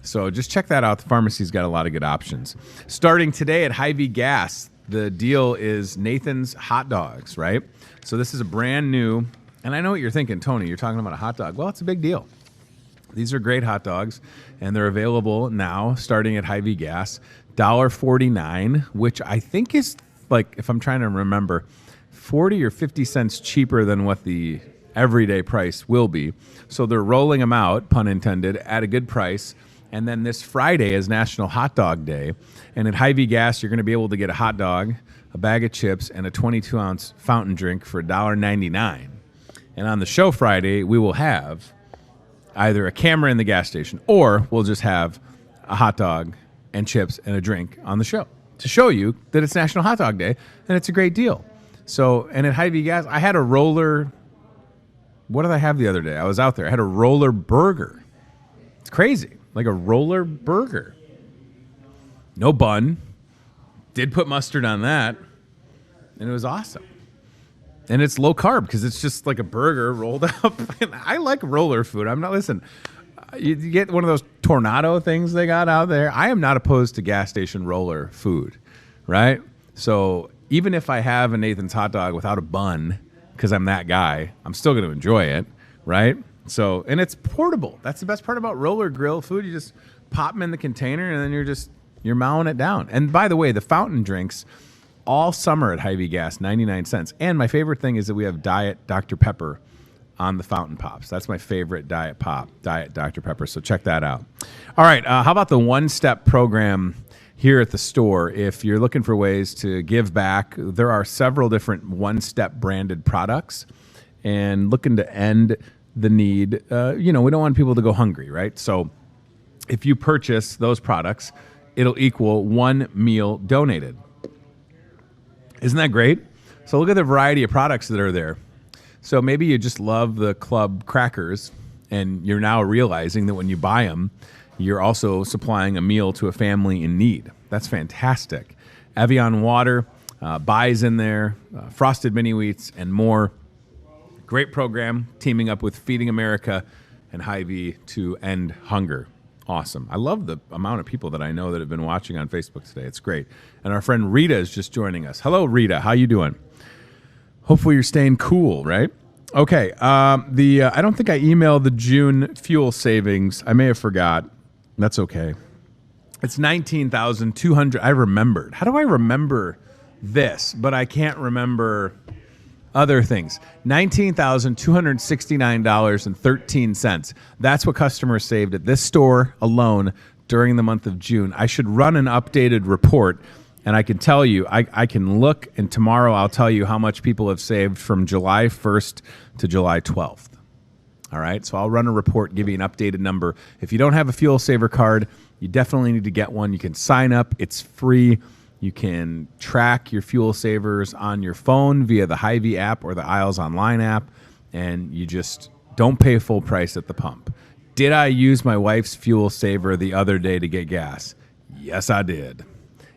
So just check that out. The pharmacy's got a lot of good options. Starting today at HyVee Gas, the deal is Nathan's Hot Dogs, right? So this is a brand new, and I know what you're thinking, Tony, you're talking about a hot dog. Well, it's a big deal. These are great hot dogs, and they're available now starting at HyVee Gas. $1.49, which I think is, like, if I'm trying to remember, 40 or 50 cents cheaper than what the everyday price will be. So they're rolling them out, pun intended, at a good price. And then this Friday is National Hot Dog Day. And at HyVee Gas, you're going to be able to get a hot dog, a bag of chips, and a 22-ounce fountain drink for $1.99. And on the show Friday, we will have either a camera in the gas station or we'll just have a hot dog and chips and a drink on the show to show you that it's National Hot Dog Day and it's a great deal. So, and at HyVee Gas, I had a roller. What did I have the other day? I was out there. I had a roller burger. It's crazy. Like a roller burger. No bun. Did put mustard on that. And it was awesome. And it's low carb because it's just like a burger rolled up. And I like roller food. Listen, you get one of those tornado things they got out there. I am not opposed to gas station roller food, right? So even if I have a Nathan's hot dog without a bun, because I'm that guy, I'm still going to enjoy it, right? So, and it's portable. That's the best part about roller grill food. You just pop them in the container and then you're mowing it down. And by the way, the fountain drinks all summer at HyVee Gas, 99 cents. And my favorite thing is that we have Diet Dr. Pepper on the fountain pops. That's my favorite Diet Pop, Diet Dr. Pepper. So check that out. All right, how about the one-step program here at the store? If you're looking for ways to give back, there are several different one-step branded products and looking to end the need. We don't want people to go hungry, right? So if you purchase those products, it'll equal one meal donated. Isn't that great? So look at the variety of products that are there. So maybe you just love the club crackers and you're now realizing that when you buy them, you're also supplying a meal to a family in need. That's fantastic. Evian water, buys in there, frosted mini wheats, and more. Great program, teaming up with Feeding America and HyVee to end hunger. Awesome. I love the amount of people that I know that have been watching on Facebook today. It's great. And our friend Rita is just joining us. Hello, Rita. How you doing? Hopefully you're staying cool, right? Okay. I don't think I emailed the June fuel savings. I may have forgot. That's okay. It's 19,200. I remembered. How do I remember this? But I can't remember other things. $19,269.13. That's what customers saved at this store alone during the month of June. I should run an updated report, and I can tell you, I can look, and tomorrow I'll tell you how much people have saved from July 1st to July 12th. All right, so I'll run a report, give you an updated number. If you don't have a Fuel Saver card, you definitely need to get one. You can sign up. It's free. You can track your fuel savers on your phone via the HyVee app or the Aisles Online app, and you just don't pay full price at the pump. Did I use my wife's fuel saver the other day to get gas? Yes, I did.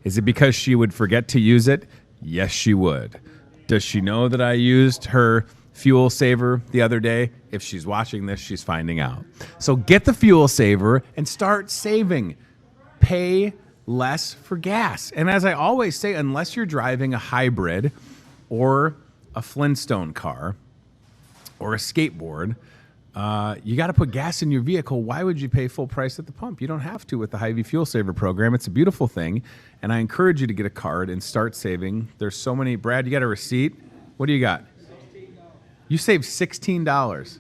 Is it because she would forget to use it? Yes, she would. Does she know that I used her fuel saver the other day? If she's watching this, she's finding out. So get the fuel saver and start saving. Pay less for gas. And as I always say, unless you're driving a hybrid or a Flintstone car or a skateboard, you got to put gas in your vehicle. Why would you pay full price at the pump? You don't have to with the HyVee Fuel Saver program. It's a beautiful thing, and I encourage you to get a card and start saving. There's so many. Brad, you got a receipt? What do you got? $16. You saved $16.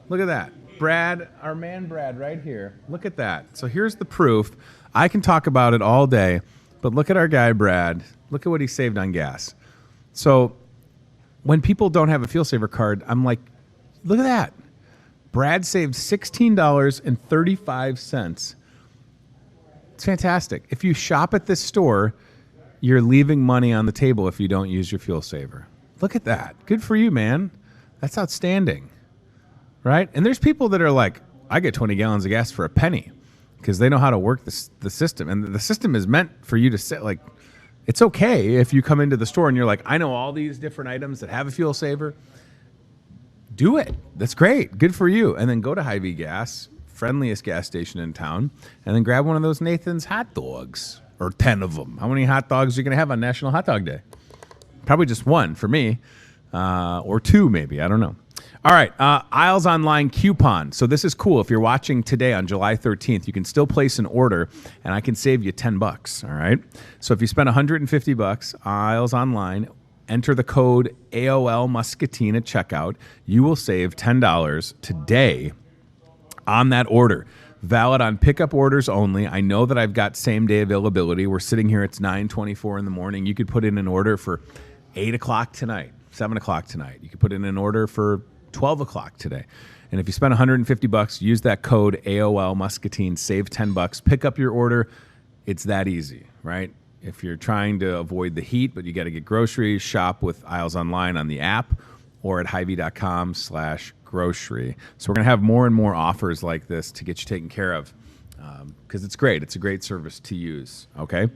Look at that. Brad, our man Brad right here. Look at that. So here's the proof. I can talk about it all day, but look at our guy Brad. Look at what he saved on gas. So when people don't have a Fuel Saver card, I'm like, look at that. Brad saved $16.35. It's fantastic. If you shop at this store, you're leaving money on the table if you don't use your Fuel Saver. Look at that. Good for you, man. That's outstanding, right? And there's people that are like, I get 20 gallons of gas for a penny because they know how to work the system. And the system is meant for you to sit like, it's okay if you come into the store and you're like, I know all these different items that have a Fuel Saver. Do it. That's great. Good for you. And then go to Hy-Vee Gas, friendliest gas station in town, and then grab one of those Nathan's hot dogs, or 10 of them. How many hot dogs are you going to have on National Hot Dog Day? Probably just one for me, or two maybe. I don't know. All right, Aisles Online coupon. So this is cool. If you're watching today on July 13th, you can still place an order, and I can save you $10. All right. So if you spend $150, Aisles Online, enter the code AOL Muscatine at checkout. You will save $10 today on that order. Valid on pickup orders only. I know that I've got same-day availability. We're sitting here. It's 9:24 in the morning. You could put in an order for 8 o'clock tonight, 7 o'clock tonight. You could put in an order for 12 o'clock today. And if you spend $150, use that code AOL Muscatine, save $10. Pick up your order. It's that easy, right? If you're trying to avoid the heat, but you got to get groceries, shop with Aisles Online on the app or at HyVee.com/grocery. So we're going to have more and more offers like this to get you taken care of because it's great. It's a great service to use, okay?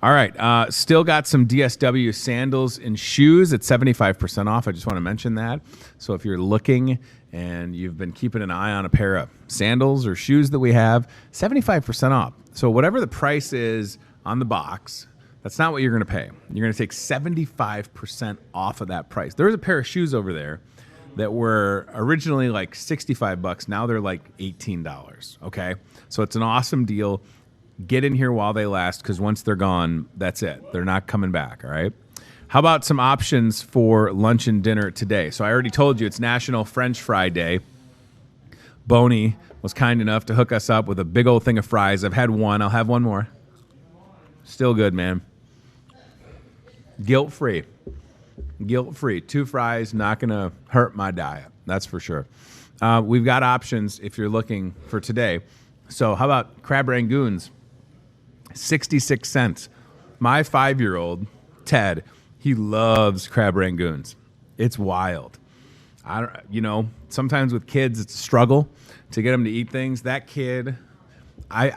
All right. Still got some DSW sandals and shoes at 75% off. I just want to mention that. So if you're looking and you've been keeping an eye on a pair of sandals or shoes that we have, 75% off. So whatever the price is on the box, that's not what you're going to pay. You're going to take 75% off of that price. There's a pair of shoes over there that were originally like $65. Now they're like $18, okay? So it's an awesome deal. Get in here while they last because once they're gone, that's it. They're not coming back, all right? How about some options for lunch and dinner today? So I already told you it's National French Fry Day. Boney was kind enough to hook us up with a big old thing of fries. I've had one. I'll have one more. Still good, man. Guilt-free. Guilt-free. 2 fries, not going to hurt my diet. That's for sure. We've got options if you're looking for today. So how about crab rangoons? 66 cents. My 5-year-old, Ted, he loves crab rangoons. It's wild. Sometimes with kids, it's a struggle to get them to eat things. That kid,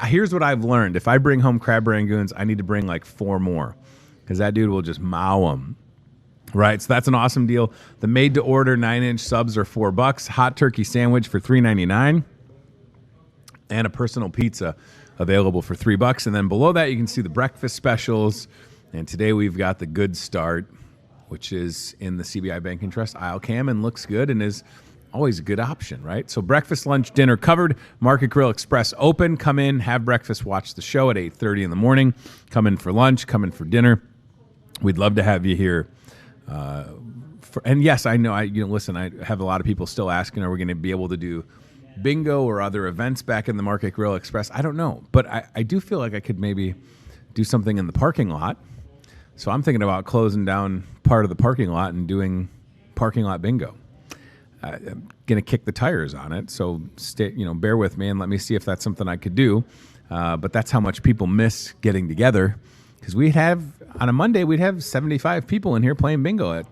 here's what I've learned. If I bring home crab rangoons, I need to bring like 4 more because that dude will just mow them. Right, so that's an awesome deal. The made-to-order 9-inch subs are $4. Hot turkey sandwich for $3.99. And a personal pizza available for $3. And then below that, you can see the breakfast specials. And today we've got the Good Start, which is in the CBI Bank and Trust aisle cam and looks good and is always a good option, right? So breakfast, lunch, dinner covered. Market Grill Express open. Come in, have breakfast, watch the show at 8:30 in the morning. Come in for lunch, come in for dinner. We'd love to have you here. And yes, I know. Listen. I have a lot of people still asking, are we going to be able to do bingo or other events back in the Market Grill Express? I don't know, but I do feel like I could maybe do something in the parking lot. So I'm thinking about closing down part of the parking lot and doing parking lot bingo. I'm going to kick the tires on it, so bear with me and let me see if that's something I could do. But that's how much people miss getting together. Because on a Monday, we'd have 75 people in here playing bingo.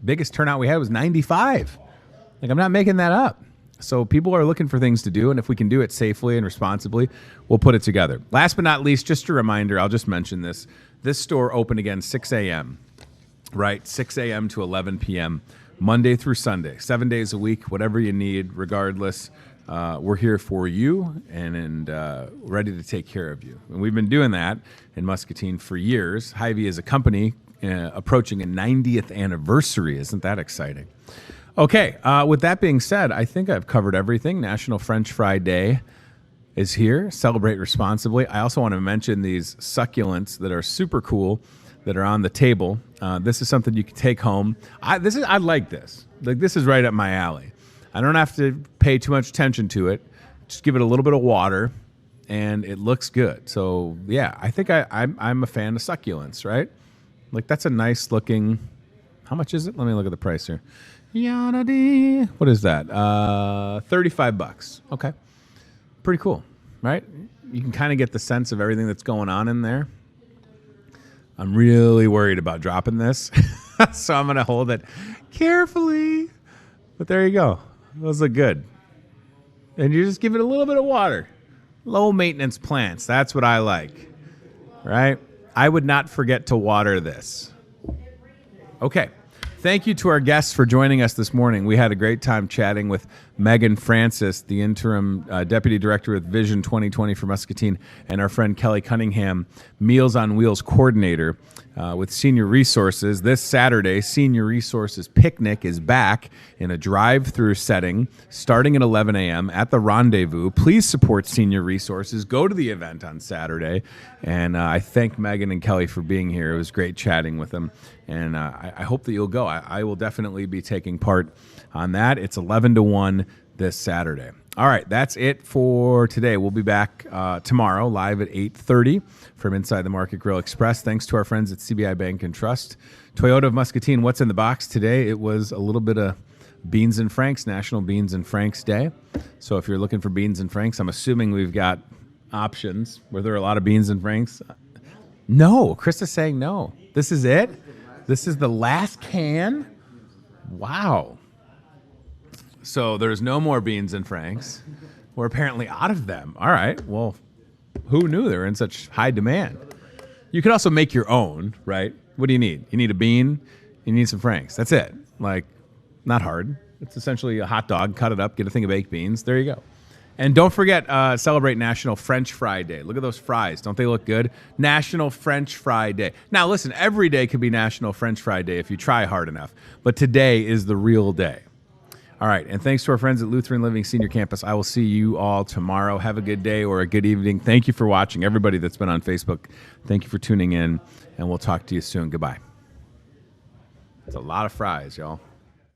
Biggest turnout we had was 95. Like, I'm not making that up. So people are looking for things to do, and if we can do it safely and responsibly, we'll put it together. Last but not least, just a reminder, I'll just mention this. This store open again 6 a.m., right? 6 a.m. to 11 p.m., Monday through Sunday, 7 days a week, whatever you need, regardless. We're here for you and ready to take care of you. And we've been doing that in Muscatine for years. Hy-Vee is a company approaching a 90th anniversary. Isn't that exciting? Okay, with that being said, I think I've covered everything. National French Fry Day is here. Celebrate responsibly. I also want to mention these succulents that are super cool that are on the table. This is something you can take home. I like this. Like, this is right up my alley. I don't have to pay too much attention to it. Just give it a little bit of water, and it looks good. So yeah, I think I'm a fan of succulents, right? Like that's a nice looking. How much is it? Let me look at the price here. What is that? $35. Okay, pretty cool, right? You can kind of get the sense of everything that's going on in there. I'm really worried about dropping this, so I'm going to hold it carefully. But there you go. Those look good. And you just give it a little bit of water. Low maintenance plants. That's what I like, right? I would not forget to water this. Okay. Thank you to our guests for joining us this morning. We had a great time chatting with Megan Francis, the interim Deputy Director with Vision 2020 for Muscatine, and our friend Kelly Cunningham, Meals on Wheels Coordinator with Senior Resources. This Saturday, Senior Resources Picnic is back in a drive-through setting starting at 11 a.m. at the Rendezvous. Please support Senior Resources. Go to the event on Saturday. And I thank Megan and Kelly for being here. It was great chatting with them. And I hope that you'll go. I will definitely be taking part on that. It's 11 to 1 this Saturday. All right, that's it for today. We'll be back tomorrow live at 8:30 from Inside the Market Grill Express. Thanks to our friends at CBI Bank and Trust. Toyota of Muscatine, what's in the box today? It was a little bit of Beans and Franks, National Beans and Franks Day. So if you're looking for Beans and Franks, I'm assuming we've got options. Were there a lot of Beans and Franks? No, Krista's saying no. This is it? This is the last can? Wow. So there's no more Beans and Franks. We're apparently out of them. All right. Well, who knew they were in such high demand? You could also make your own, right? What do you need? You need a bean. You need some Franks. That's it. Like, not hard. It's essentially a hot dog. Cut it up. Get a thing of baked beans. There you go. And don't forget, celebrate National French Fry Day. Look at those fries. Don't they look good? National French Fry Day. Now, listen, every day could be National French Fry Day if you try hard enough. But today is the real day. All right, and thanks to our friends at Lutheran Living Senior Campus. I will see you all tomorrow. Have a good day or a good evening. Thank you for watching. Everybody that's been on Facebook, thank you for tuning in, and we'll talk to you soon. Goodbye. It's a lot of fries, y'all.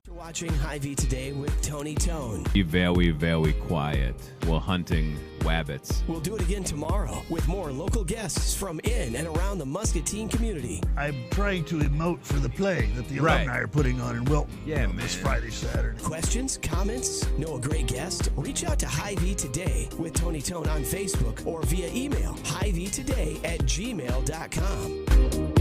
You're watching Hy-Vee Today with Tony Tone. Be very, very quiet while hunting wabbits. We'll do it again tomorrow with more local guests from in and around the Muscatine community. I'm trying to emote for the play that the alumni are putting on in Wilton this Friday, Saturday. Questions, comments, know a great guest? Reach out to Hy-Vee Today with Tony Tone on Facebook or via email, hyveetoday@gmail.com.